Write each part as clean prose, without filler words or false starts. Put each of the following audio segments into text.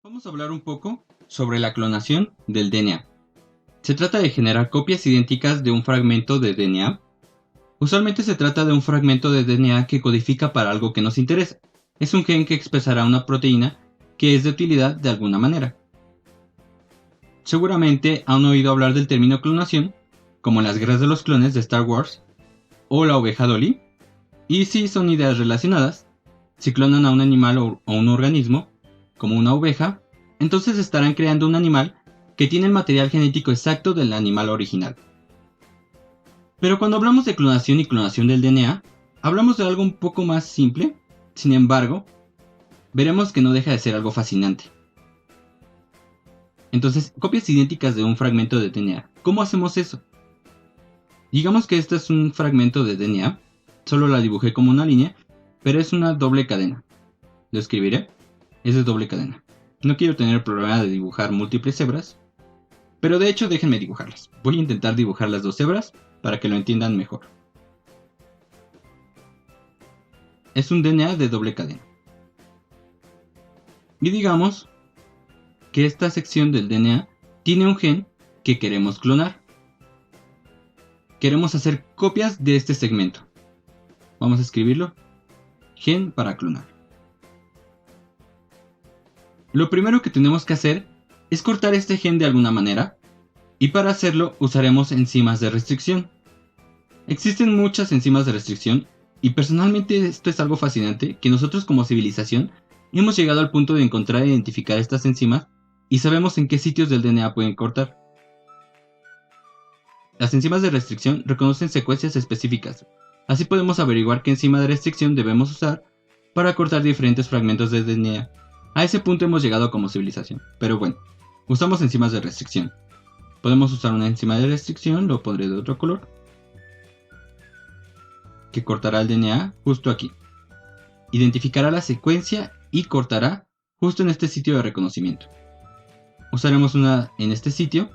Vamos a hablar un poco sobre la clonación del DNA. Se trata de generar copias idénticas de un fragmento de DNA. Usualmente se trata de un fragmento de DNA que codifica para algo que nos interesa. Es un gen que expresará una proteína que es de utilidad de alguna manera. Seguramente han oído hablar del término clonación, como en las guerras de los clones de Star Wars o la oveja Dolly. Y si son ideas relacionadas, si clonan a un animal o un organismo, como una oveja, entonces estarán creando un animal que tiene el material genético exacto del animal original. Pero cuando hablamos de clonación y clonación del DNA, hablamos de algo un poco más simple. Sin embargo, veremos que no deja de ser algo fascinante. Entonces, copias idénticas de un fragmento de DNA. ¿Cómo hacemos eso? Digamos que este es un fragmento de DNA, solo la dibujé como una línea, pero es una doble cadena. Lo escribiré, es de doble cadena. No quiero tener el problema de dibujar múltiples hebras, pero de hecho déjenme dibujarlas. Voy a intentar dibujar las dos hebras para que lo entiendan mejor. Es un DNA de doble cadena. Y digamos que esta sección del DNA tiene un gen que queremos clonar. Queremos hacer copias de este segmento. Vamos a escribirlo. Gen para clonar. Lo primero que tenemos que hacer es cortar este gen de alguna manera, y para hacerlo usaremos enzimas de restricción. Existen muchas enzimas de restricción, y personalmente esto es algo fascinante, que nosotros como civilización hemos llegado al punto de encontrar e identificar estas enzimas, y sabemos en qué sitios del DNA pueden cortar. Las enzimas de restricción reconocen secuencias específicas, así podemos averiguar qué enzima de restricción debemos usar para cortar diferentes fragmentos de DNA. A ese punto hemos llegado como civilización, pero bueno, usamos enzimas de restricción. Podemos usar una enzima de restricción, lo pondré de otro color, que cortará el DNA justo aquí. Identificará la secuencia y cortará justo en este sitio de reconocimiento. Usaremos una en este sitio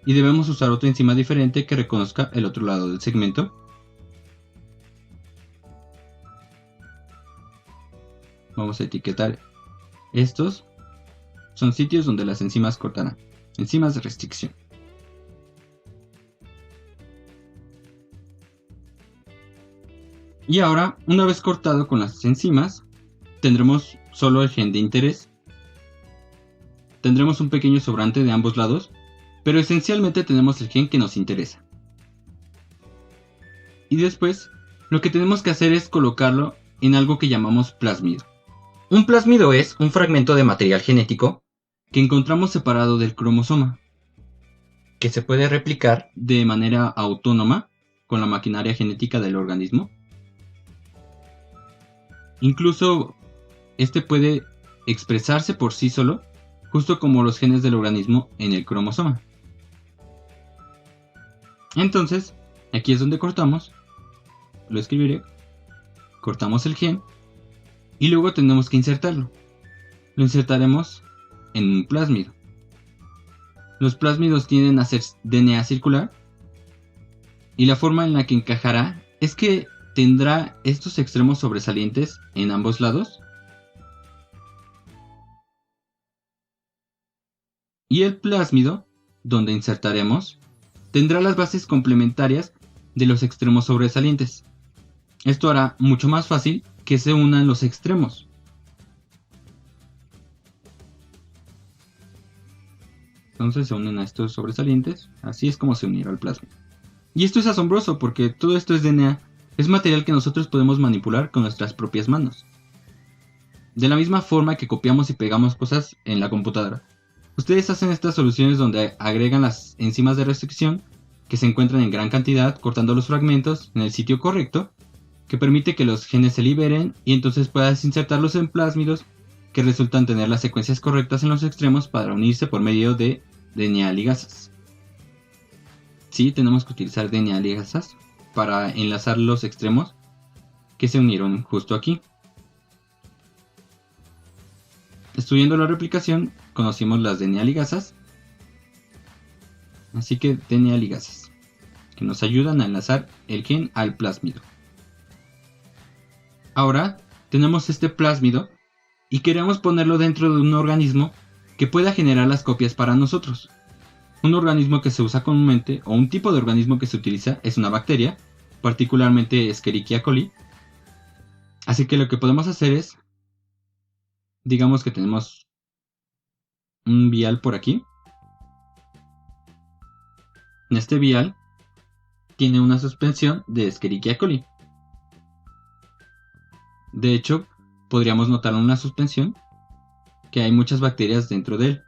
y debemos usar otra enzima diferente que reconozca el otro lado del segmento. Vamos a etiquetar estos. Son sitios donde las enzimas cortarán. Enzimas de restricción. Y ahora, una vez cortado con las enzimas, tendremos solo el gen de interés. Tendremos un pequeño sobrante de ambos lados, pero esencialmente tenemos el gen que nos interesa. Y después, lo que tenemos que hacer es colocarlo en algo que llamamos plásmido. Un plásmido es un fragmento de material genético que encontramos separado del cromosoma, que se puede replicar de manera autónoma con la maquinaria genética del organismo. Incluso este puede expresarse por sí solo, justo como los genes del organismo en el cromosoma. Entonces, aquí es donde cortamos, lo escribiré, cortamos el gen y luego tenemos que insertarlo. Lo insertaremos en un plásmido. Los plásmidos tienden a ser DNA circular y la forma en la que encajará es que tendrá estos extremos sobresalientes en ambos lados y el plásmido, donde insertaremos, tendrá las bases complementarias de los extremos sobresalientes. Esto hará mucho más fácil que se unan los extremos. Entonces se unen a estos sobresalientes, así es como se unirá el plasma. Y esto es asombroso porque todo esto es DNA, es material que nosotros podemos manipular con nuestras propias manos. De la misma forma que copiamos y pegamos cosas en la computadora. Ustedes hacen estas soluciones donde agregan las enzimas de restricción que se encuentran en gran cantidad cortando los fragmentos en el sitio correcto, que permite que los genes se liberen y entonces puedas insertarlos en plásmidos que resultan tener las secuencias correctas en los extremos para unirse por medio de DNA ligasas. Sí, tenemos que utilizar DNA ligasas para enlazar los extremos que se unieron justo aquí. Estudiando la replicación, conocimos las DNA ligasas, así que DNA ligasas, que nos ayudan a enlazar el gen al plásmido. Ahora tenemos este plásmido y queremos ponerlo dentro de un organismo que pueda generar las copias para nosotros. Un organismo que se usa comúnmente, o un tipo de organismo que se utiliza, es una bacteria, particularmente Escherichia coli. Así que lo que podemos hacer es, digamos que tenemos un vial por aquí. En este vial tiene una suspensión de Escherichia coli. De hecho, podríamos notar en la suspensión que hay muchas bacterias dentro de él.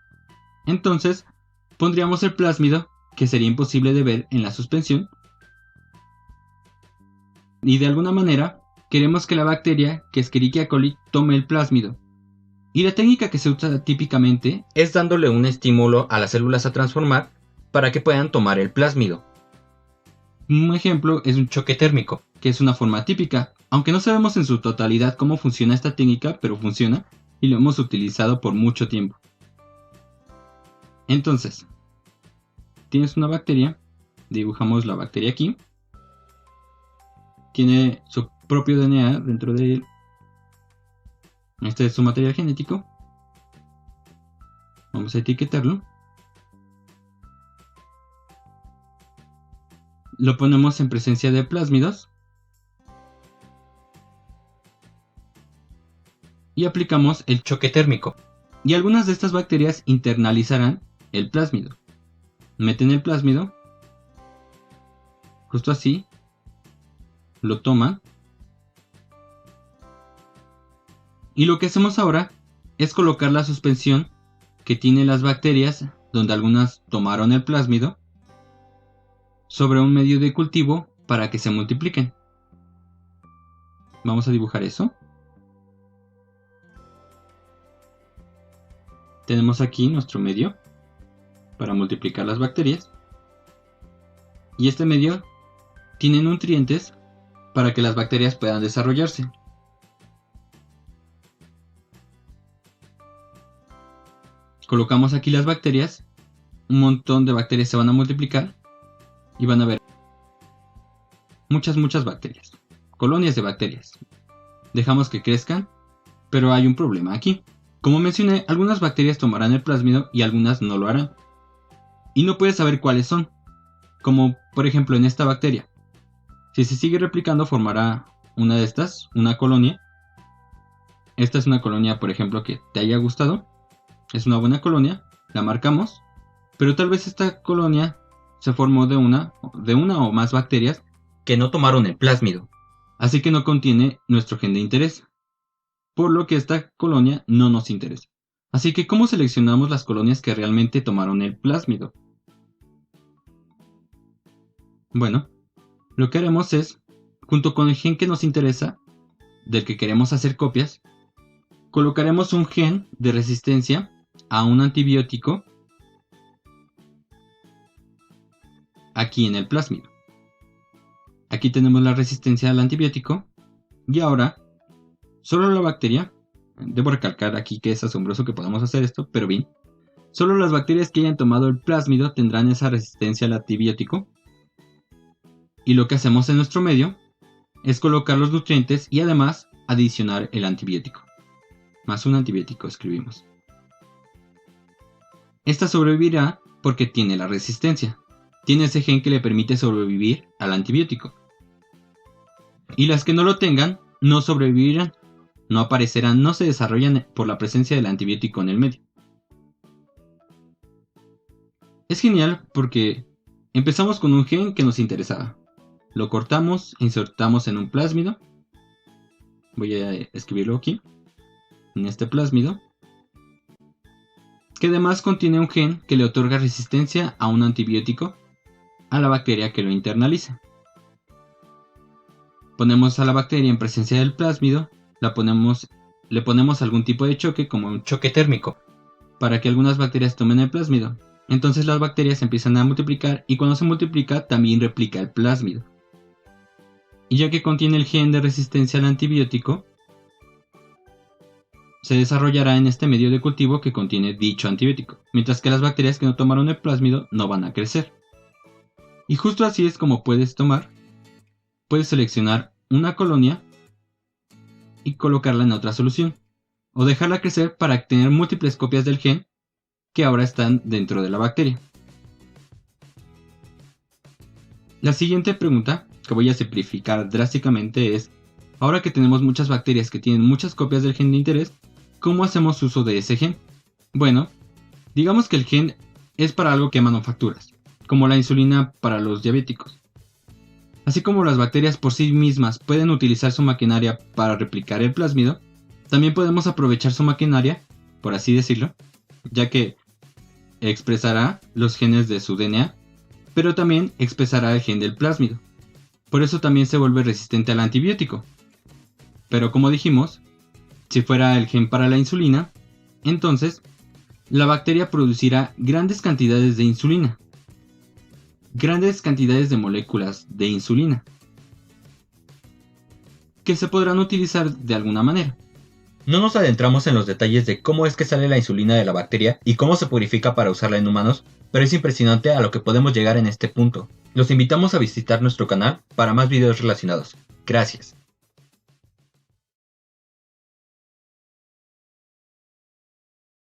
Entonces, pondríamos el plásmido, que sería imposible de ver en la suspensión, y de alguna manera queremos que la bacteria, que es Escherichia coli, tome el plásmido. Y la técnica que se usa típicamente es dándole un estímulo a las células a transformar para que puedan tomar el plásmido. Un ejemplo es un choque térmico, que es una forma típica, aunque no sabemos en su totalidad cómo funciona esta técnica, pero funciona y lo hemos utilizado por mucho tiempo. Entonces, tienes una bacteria, dibujamos la bacteria aquí, tiene su propio DNA dentro de él, este es su material genético, vamos a etiquetarlo, lo ponemos en presencia de plásmidos y aplicamos el choque térmico, y algunas de estas bacterias internalizarán el plásmido. Meten el plásmido, justo así, lo toman, y lo que hacemos ahora es colocar la suspensión que tiene las bacterias, donde algunas tomaron el plásmido, sobre un medio de cultivo para que se multipliquen. Vamos a dibujar eso. Tenemos aquí nuestro medio para multiplicar las bacterias. Y este medio tiene nutrientes para que las bacterias puedan desarrollarse. Colocamos aquí las bacterias. Un montón de bacterias se van a multiplicar. Y van a haber muchas bacterias. Colonias de bacterias. Dejamos que crezcan. Pero hay un problema aquí. Como mencioné, algunas bacterias tomarán el plásmido y algunas no lo harán. Y no puedes saber cuáles son. Como por ejemplo en esta bacteria. Si se sigue replicando formará una de estas, una colonia. Esta es una colonia, por ejemplo, que te haya gustado. Es una buena colonia, la marcamos. Pero tal vez esta colonia se formó de una o más bacterias que no tomaron el plásmido. Así que no contiene nuestro gen de interés. Por lo que esta colonia no nos interesa. Así que, ¿cómo seleccionamos las colonias que realmente tomaron el plásmido? Bueno, lo que haremos es, junto con el gen que nos interesa, del que queremos hacer copias, colocaremos un gen de resistencia a un antibiótico aquí en el plásmido. Aquí tenemos la resistencia al antibiótico y ahora solo la bacteria, debo recalcar aquí que es asombroso que podamos hacer esto, pero bien, solo las bacterias que hayan tomado el plásmido tendrán esa resistencia al antibiótico. Y lo que hacemos en nuestro medio es colocar los nutrientes y además adicionar el antibiótico. Más un antibiótico escribimos. Esta sobrevivirá porque tiene la resistencia. Tiene ese gen que le permite sobrevivir al antibiótico. Y las que no lo tengan, no sobrevivirán, no aparecerán, no se desarrollan por la presencia del antibiótico en el medio. Es genial porque empezamos con un gen que nos interesaba. Lo cortamos e insertamos en un plásmido. Voy a escribirlo aquí, en este plásmido, que además contiene un gen que le otorga resistencia a un antibiótico a la bacteria que lo internaliza. Ponemos a la bacteria en presencia del plásmido, le ponemos algún tipo de choque como un choque térmico para que algunas bacterias tomen el plásmido. Entonces las bacterias empiezan a multiplicar y cuando se multiplica también replica el plásmido. Y ya que contiene el gen de resistencia al antibiótico, se desarrollará en este medio de cultivo que contiene dicho antibiótico, mientras que las bacterias que no tomaron el plásmido no van a crecer. Y justo así es como puedes seleccionar una colonia y colocarla en otra solución, o dejarla crecer para tener múltiples copias del gen que ahora están dentro de la bacteria. La siguiente pregunta, que voy a simplificar drásticamente, es: ahora que tenemos muchas bacterias que tienen muchas copias del gen de interés, ¿cómo hacemos uso de ese gen? Bueno, digamos que el gen es para algo que manufacturas, como la insulina para los diabéticos. Así como las bacterias por sí mismas pueden utilizar su maquinaria para replicar el plásmido, también podemos aprovechar su maquinaria, por así decirlo, ya que expresará los genes de su DNA, pero también expresará el gen del plásmido. Por eso también se vuelve resistente al antibiótico. Pero como dijimos, si fuera el gen para la insulina, entonces la bacteria producirá grandes cantidades de insulina, grandes cantidades de moléculas de insulina, que se podrán utilizar de alguna manera. No nos adentramos en los detalles de cómo es que sale la insulina de la bacteria y cómo se purifica para usarla en humanos, pero es impresionante a lo que podemos llegar en este punto. Los invitamos a visitar nuestro canal para más videos relacionados. Gracias.